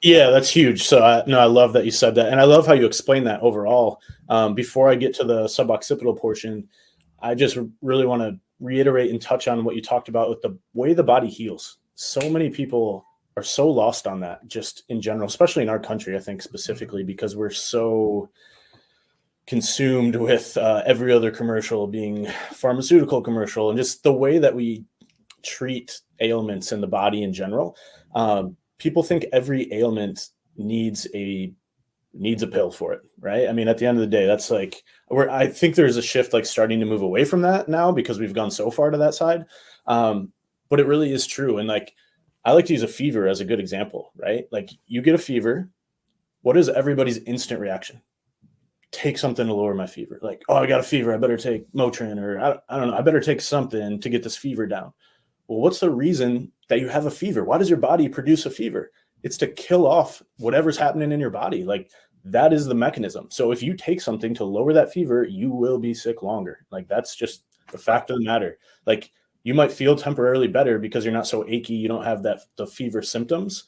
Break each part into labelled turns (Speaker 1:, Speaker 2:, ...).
Speaker 1: Yeah, that's huge. So I love that you said that. And I love how you explain that overall. Before I get to the suboccipital portion, I just really want to reiterate and touch on what you talked about with the way the body heals. So many people are so lost on that just in general, especially in our country, I think specifically because we're so consumed with every other commercial being pharmaceutical commercial and just the way that we treat ailments in the body in general. People think every ailment needs a pill for it, right? I mean, at the end of the day, that's like where I think there's a shift like starting to move away from that now because we've gone so far to that side. But it really is true. And like I like to use a fever as a good example, right? Like you get a fever, what is everybody's instant reaction? Take something to lower my fever. Like, oh, I got a fever. I better take Motrin or I don't know. I better take something to get this fever down. Well, what's the reason that you have a fever? Why does your body produce a fever? It's to kill off whatever's happening in your body. Like that is the mechanism. So if you take something to lower that fever, you will be sick longer. Like that's just the fact of the matter. Like you might feel temporarily better because you're not so achy. You don't have the fever symptoms,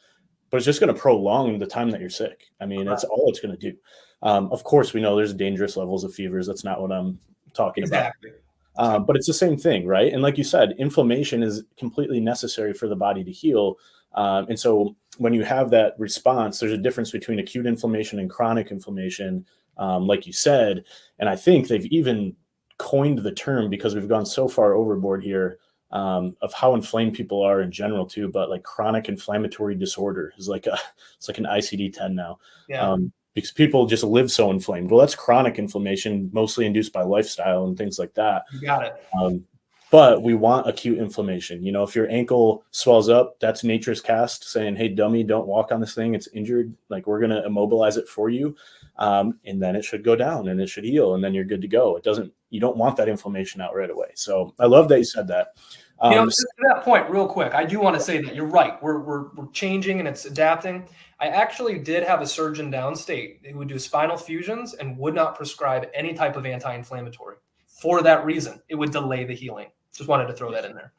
Speaker 1: but it's just going to prolong the time that you're sick. I mean, that's all it's going to do. Of course, we know there's dangerous levels of fevers. That's not what I'm talking about. But it's the same thing, right? And like you said, inflammation is completely necessary for the body to heal. And so when you have that response, there's a difference between acute inflammation and chronic inflammation, like you said. And I think they've even coined the term because we've gone so far overboard here of how inflamed people are in general too. But like chronic inflammatory disorder is like it's like an ICD-10 now.
Speaker 2: Yeah.
Speaker 1: Because people just live so inflamed. Well, that's chronic inflammation, mostly induced by lifestyle and things like that.
Speaker 2: You got it.
Speaker 1: But we want acute inflammation. You know, if your ankle swells up, that's nature's cast saying, hey, dummy, don't walk on this thing. It's injured. Like we're going to immobilize it for you. And then it should go down and it should heal. And then you're good to go. You don't want that inflammation out right away. So I love that you said that.
Speaker 2: Just to that point, real quick, I do want to say that you're right. We're changing and it's adapting. I actually did have a surgeon downstate who would do spinal fusions and would not prescribe any type of anti-inflammatory for that reason. It would delay the healing. Just wanted to throw that in there.